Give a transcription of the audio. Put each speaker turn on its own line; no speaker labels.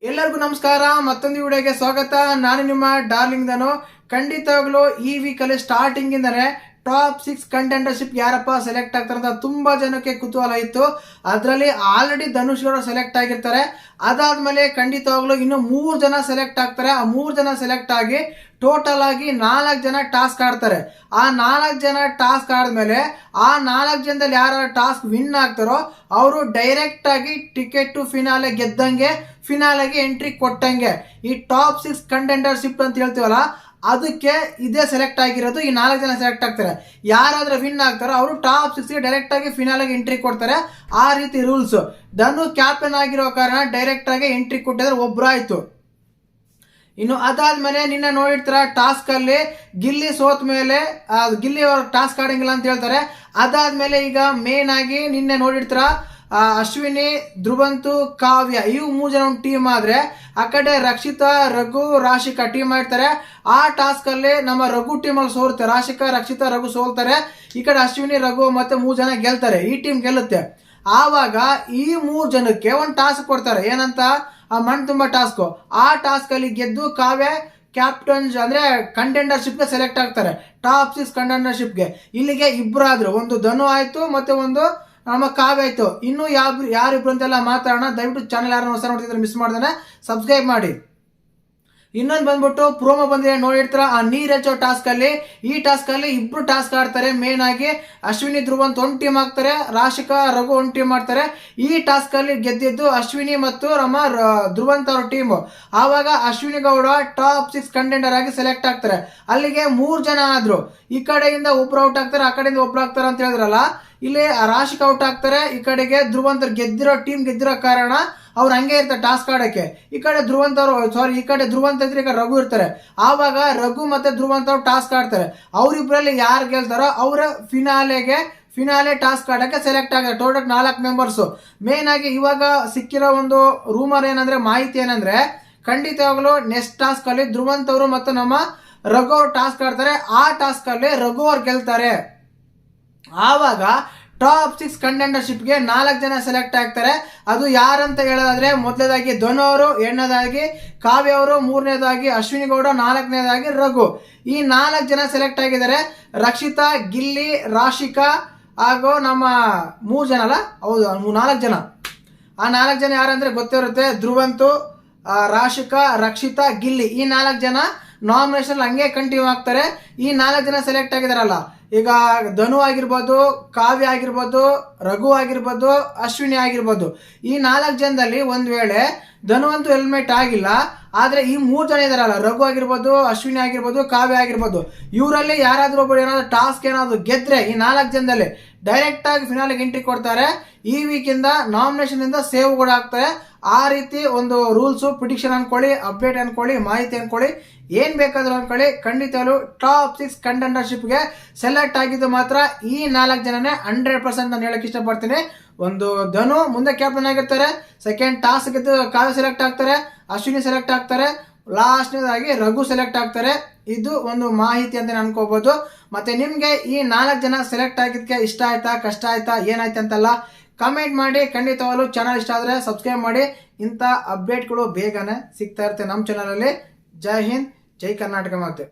ಎಲ್ಲರಿಗೂ ನಮಸ್ಕಾರ. ಮತ್ತೊಂದು ವಿಡಿಯೋಗೆ ಸ್ವಾಗತ. ನಾನು ನಿಮ್ಮ ಡಾರ್ಲಿಂಗ್ ಧನು. ಖಂಡಿತವಾಗ್ಲೂ ಈ ವೀಕಲ್ಲಿ ಸ್ಟಾರ್ಟಿಂಗ್ ಇಂದಾನೆ ಟಾಪ್ 6 ಕಂಟೆಂಡರ್ಶಿಪ್ ಯಾರಪ್ಪ ಸೆಲೆಕ್ಟ್ ಆಗ್ತಾರೆ ಅಂತ ತುಂಬಾ ಜನಕ್ಕೆ ಕುತೂಹಲ ಇತ್ತು. ಅದರಲ್ಲಿ ಆಲ್ರೆಡಿ ಧನುಷ್ ಗೌಡ ಸೆಲೆಕ್ಟ್ ಆಗಿರ್ತಾರೆ. ಅದಾದ್ಮೇಲೆ ಖಂಡಿತವಾಗ್ಲೂ ಇನ್ನು 3 ಜನ ಸೆಲೆಕ್ಟ್ ಆಗ್ತಾರೆ. ಆ 3 ಜನ ಸೆಲೆಕ್ಟ್ ಆಗಿ ಟೋಟಲ್ ಆಗಿ 4 ಜನ ಟಾಸ್ಕ್ ಆಡ್ತಾರೆ. ಆ 4 ಜನ ಟಾಸ್ಕ್ ಆದ್ಮೇಲೆ ಆ 4 ಜನದಲ್ಲಿ ಯಾರು ಟಾಸ್ಕ್ ವಿನ್ ಆಗ್ತಾರೋ ಅವರು ಡೈರೆಕ್ಟ್ ಆಗಿ ಟಿಕೆಟ್ ಟು ಫಿನಾಲೆ ಗೆದ್ದಂಗೆ, ಫಿನಾಲೆಗೆ ಎಂಟ್ರಿ ಕೊಟ್ಟಂಗೆ. ಈ ಟಾಪ್ 6 ಕಂಟೆಂಡರ್ಶಿಪ್ ಅಂತ ಹೇಳ್ತೀವಲ್ಲ, ಅದಕ್ಕೆ ಇದೇ ಸೆಲೆಕ್ಟ್ ಆಗಿರೋದು. ಈ 4 ಜನ ಸೆಲೆಕ್ಟ್ ಆಗ್ತಾರೆ. ಯಾರಾದ್ರೂ ವಿನ್ ಆಗ್ತಾರೋ ಅವರು ಟಾಪ್ 6 ಡೈರೆಕ್ಟ್ ಆಗಿ ಫಿನಾಲೆಗೆ ಎಂಟ್ರಿ ಕೊಡ್ತಾರೆ. ಆ ರೀತಿ ರೂಲ್ಸ್. ಧನು ಕ್ಯಾಪ್ಟನ್ ಆಗಿರೋ ಕಾರಣ ಡೈರೆಕ್ಟ್ ಆಗಿ ಎಂಟ್ರಿ ಕೊಟ್ಟಿದ್ರೆ ಒಬ್ರಾಯ್ತು. ಇನ್ನು ಅದಾದ್ಮೇಲೆ ನಿನ್ನೆ ನೋಡಿರ್ತೀರ ಟಾಸ್ಕ್ ಅಲ್ಲಿ ಗಿಲ್ಲಿ ಸೋತ್ ಮೇಲೆ ಗಿಲ್ಲಿ ಅವ್ರ ಟಾಸ್ಕ್ ಆಡಂಗಿಲ್ಲ ಅಂತ ಹೇಳ್ತಾರೆ. ಅದಾದ್ಮೇಲೆ ಈಗ ಮೇನ್ ಆಗಿ ನಿನ್ನೆ ನೋಡಿರ್ತೀರ ಅಶ್ವಿನಿ, ಧ್ರುವಂತು, ಕಾವ್ಯ ಇವು 3 ಜನ ಒಂದು ಟೀಮ್ ಆದ್ರೆ ಆ ಕಡೆ ರಕ್ಷಿತಾ, ರಘು, ರಾಶಿಕಾ ಟೀಮ್ ಮಾಡ್ತಾರೆ. ಆ ಟಾಸ್ಕ್ ಅಲ್ಲಿ ನಮ್ಮ ರಘು ಟೀಮ್ ಅಲ್ಲಿ ಸೋಲ್ತಾರೆ. ರಾಶಿಕಾ, ರಕ್ಷಿತಾ, ರಘು ಸೋಲ್ತಾರೆ. ಈ ಕಡೆ ಅಶ್ವಿನಿ, ರಘು ಮತ್ತೆ 3 ಜನ ಗೆಲ್ತಾರೆ. ಈ ಟೀಮ್ ಗೆಲ್ಲುತ್ತೆ. ಆವಾಗ ಈ 3 ಜನಕ್ಕೆ ಒಂದು ಟಾಸ್ಕ್ ಕೊಡ್ತಾರೆ. ಏನಂತ? ಆ ಮಣ್ ತುಂಬಾ ಟಾಸ್ಕ್. ಆ ಟಾಸ್ಕ್ ಅಲ್ಲಿ ಗೆದ್ದು ಕಾವ್ಯ ಕ್ಯಾಪ್ಟನ್ ಅಂದ್ರೆ ಕಂಟೆಂಡರ್ಶಿಪ್ಗೆ ಸೆಲೆಕ್ಟ್ ಆಗ್ತಾರೆ. ಟಾಪ್ 6 ಕಂಟೆಂಡರ್ಶಿಪ್ಗೆ. ಇಲ್ಲಿಗೆ ಇಬ್ಬರಾದ್ರು, ಒಂದು ಧನು ಆಯ್ತು ಮತ್ತೆ ಒಂದು ನಮ್ಮ ಕಾವ್ಯ ಆಯ್ತು. ಇನ್ನು ಯಾರಿಬ್ರು ಅಂತೆಲ್ಲ ಮಾತಾಡೋಣ. ದಯವಿಟ್ಟು ಚಾನಲ್ ಯಾರು ಹೊಸ ನೋಡ್ತಿದ್ರೆ ಮಿಸ್ ಮಾಡ್ದಾನೆ ಸಬ್ಸ್ಕ್ರೈಬ್ ಮಾಡಿ. ಇನ್ನೊಂದು ಬಂದ್ಬಿಟ್ಟು ಪ್ರೋಮೋ ಬಂದ್ರೆ ನೋಡಿರ್ತಾರ ಆ ನೀರ್ ಹಚ್ಚೋ ಟಾಸ್ಕ್ ಅಲ್ಲಿ. ಈ ಟಾಸ್ಕ್ ಅಲ್ಲಿ ಇಬ್ರು ಟಾಸ್ಕ್ ಆಡ್ತಾರೆ. ಮೇನ್ ಆಗಿ ಅಶ್ವಿನಿ, ಧ್ರುವಂತ್ ಒಂದು ಟೀಮ್ ಆಗ್ತಾರೆ. ರಾಶಿಕಾ, ರಘು ಒಂದು ಟೀಮ್ ಮಾಡ್ತಾರೆ. ಈ ಟಾಸ್ಕ್ ಅಲ್ಲಿ ಗೆದ್ದಿದ್ದು ಅಶ್ವಿನಿ ಮತ್ತು ನಮ್ಮ ಧ್ರುವಂತ್ ಅವ್ರ ಟೀಮ್. ಆವಾಗ ಅಶ್ವಿನಿ ಗೌಡ ಟಾಪ್ 6 ಕಂಟೆಂಡರ್ ಆಗಿ ಸೆಲೆಕ್ಟ್ ಆಗ್ತಾರೆ. ಅಲ್ಲಿಗೆ 3 ಜನ ಆದ್ರು. ಈ ಕಡೆಯಿಂದ ಒಬ್ರು ಔಟ್ ಆಗ್ತಾರೆ, ಆ ಕಡೆಯಿಂದ ಒಬ್ರು ಆಗ್ತಾರೆ ಅಂತ ಹೇಳಿದ್ರಲ್ಲ. ಇಲ್ಲಿ ರಾಶಿಕಾ ಔಟ್ ಆಗ್ತಾರೆ. ಈ ಕಡೆಗೆ ಧ್ರುವಂತ್ ಗೆದ್ದಿರೋ ಟೀಮ್ ಗೆದ್ದಿರೋ ಕಾರಣ ಅವ್ರು ಹಂಗೆ ಇರ್ತಾರೆ ಟಾಸ್ಕ್ ಆಡಕ್ಕೆ. ಈ ಕಡೆ ಧ್ರುವಂತ್ ಅವರು ಈ ಕಡೆ ಧ್ರುವಂತ್ ಇದ್ರೆ ಈ ಕಡೆ ರಘು ಇರ್ತಾರೆ. ಆವಾಗ ರಘು ಮತ್ತೆ ಧ್ರುವಂತ್ ಅವ್ರು ಟಾಸ್ಕ್ ಆಡ್ತಾರೆ. ಅವ್ರಿಬ್ರಲ್ಲಿ ಯಾರು ಗೆಲ್ತಾರೋ ಅವ್ರ ಫಿನಾಲೆ ಟಾಸ್ಕ್ ಆಡಕ್ಕೆ ಸೆಲೆಕ್ಟ್ ಆಗಿದೆ. Total 4 members. ಮೇನ್ ಆಗಿ ಇವಾಗ ಸಿಕ್ಕಿರೋ ಒಂದು ರೂಮರ್ ಏನಂದ್ರೆ, ಮಾಹಿತಿ ಏನಂದ್ರೆ, ಖಂಡಿತವಾಗ್ಲೂ ನೆಕ್ಸ್ಟ್ ಟಾಸ್ಕ್ ಅಲ್ಲಿ ಧ್ರುವಂತ್ ಅವರು ಮತ್ತು ನಮ್ಮ ರಘು ಅವ್ರು ಟಾಸ್ಕ್ ಆಡ್ತಾರೆ. ಆ ಟಾಸ್ಕ್ ಅಲ್ಲಿ ರಘು ಅವ್ರು ಗೆಲ್ತಾರೆ. ಆವಾಗ ಟಾಪ್ 6 ಕಂಟೆಂಡರ್ಶಿಪ್ಗೆ 4 ಜನ ಸೆಲೆಕ್ಟ್ ಆಗ್ತಾರೆ. ಅದು ಯಾರಂತ ಹೇಳೋದಾದ್ರೆ, ಮೊದಲನೇದಾಗಿ ಧನು ಅವರು, ಎರಡನೇದಾಗಿ ಕಾವ್ಯ ಅವರು, ಮೂರನೇದಾಗಿ ಅಶ್ವಿನಿ ಗೌಡ, 4ನೇದಾಗಿ ರಘು. ಈ 4 ಜನ ಸೆಲೆಕ್ಟ್ ಆಗಿದ್ದಾರೆ. ರಕ್ಷಿತಾ, ಗಿಲ್ಲಿ, ರಾಶಿಕಾ ಹಾಗೂ ನಮ್ಮ 3 ಜನ ಅಲ್ಲ, ಹೌದು 4 ಜನ. ಆ 4 ಜನ ಯಾರಂದ್ರೆ ಗೊತ್ತಿರುತ್ತೆ. ಧ್ರುವಂತು, ರಾಶಿಕಾ, ರಕ್ಷಿತಾ, ಗಿಲ್ಲಿ ಈ 4 ಜನ ನಾಮಿನೇಷನ್ ಹಂಗೆ ಕಂಟಿನ್ಯೂ ಆಗ್ತಾರೆ. ಈ 4 ಜನ ಸೆಲೆಕ್ಟ್ ಆಗಿದಾರಲ್ಲ, ಈಗ ಧನು ಆಗಿರ್ಬೋದು, ಕಾವ್ಯ ಆಗಿರ್ಬೋದು, ರಘು ಆಗಿರ್ಬೋದು, ಅಶ್ವಿನಿ ಆಗಿರ್ಬೋದು, ಈ 4 ಜನದಲ್ಲಿ ಒಂದ್ ವೇಳೆ ಧನು ಅಂತೂ ಹೆಲ್ಮೆಟ್ ಆಗಿಲ್ಲ, ಆದ್ರೆ ಈ 3 ಜನ ಇದಾರಲ್ಲ, ರಘು ಆಗಿರ್ಬೋದು, ಅಶ್ವಿನಿ ಆಗಿರ್ಬೋದು, ಕಾವ್ಯ ಆಗಿರ್ಬೋದು, ಇವರಲ್ಲಿ ಯಾರಾದ್ರೂ ಒಬ್ಬರು ಏನಾದ್ರು ಟಾಸ್ಕ್ ಏನಾದ್ರು ಗೆದ್ರೆ ಈ 4 ಜನದಲ್ಲಿ ಡೈರೆಕ್ಟ್ ಆಗಿ ಫಿನಾಲಿಗೆ ಎಂಟ್ರಿ ಕೊಡ್ತಾರೆ. ಈ ವೀಕಿಂದ ನಾಮಿನೇಷನ್ ಇಂದ ಸೇವ್ ಕೂಡ ಆಗ್ತಾರೆ. ಆ ರೀತಿ ಒಂದು ರೂಲ್ಸ್, ಪ್ರಿಡಿಕ್ಷನ್ ಅನ್ಕೊಳ್ಳಿ, ಅಪ್ಡೇಟ್ ಅನ್ಕೊಳ್ಳಿ, ಮಾಹಿತಿ ಅನ್ಕೊಳ್ಳಿ, ಏನ್ ಬೇಕಾದ್ರೂ ಅನ್ಕೊಳ್ಳಿ. ಖಂಡಿತವಾಗ್ಲೂ ಟಾಪ್ 6 ಕಂಟೆಂಡರ್ಶಿಪ್ಗೆ ಸೆಲೆಕ್ಟ್ ಆಗಿದ್ದು ಮಾತ್ರ ಈ 4 ಜನನೇ 100% ನಾನು ಹೇಳಕ್ ಇಷ್ಟಪಡ್ತೀನಿ. ಒಂದು ಧನು ಮುಂದೆ ಕ್ಯಾಪ್ಟನ್ ಆಗಿರ್ತಾರೆ. ಸೆಕೆಂಡ್ ಟಾಸ್ಕ್ ಗೆದ್ದು ಕಾವ್ಯ ಸೆಲೆಕ್ಟ್ ಆಗ್ತಾರೆ, ಅಶ್ವಿನಿ ಸೆಲೆಕ್ಟ್ ಆಗ್ತಾರೆ, ಲಾಸ್ಟ್ನೇದಾಗಿ ರಘು ಸೆಲೆಕ್ಟ್ ಆಗ್ತಾರೆ. ಇದು ಒಂದು ಮಾಹಿತಿ ಅಂತ ಅನ್ಕೋಬಹುದು. ಮತ್ತೆ ನಿಮ್ಗೆ ಈ 4 ಜನ ಸೆಲೆಕ್ಟ್ ಆಗಿದ್ದಕ್ಕೆ ಇಷ್ಟ ಆಯ್ತಾ, ಕಷ್ಟ ಆಯ್ತಾ, ಏನಾಯ್ತು ಅಂತೆಲ್ಲ ಕಮೆಂಟ್ ಮಾಡಿ. ಖಂಡಿತವಾಗ್ಲೂ ಚಾನಲ್ ಇಷ್ಟ ಆದ್ರೆ ಸಬ್ಸ್ಕ್ರೈಬ್ ಮಾಡಿ. ಇಂಥ ಅಪ್ಡೇಟ್ಗಳು ಬೇಗನೆ ಸಿಗ್ತಾ ಇರುತ್ತೆ ನಮ್ಮ ಚಾನಲ್ ಅಲ್ಲಿ. ಜೈ ಹಿಂದ್, ಜೈ ಕರ್ನಾಟಕ ಮಾತೆ.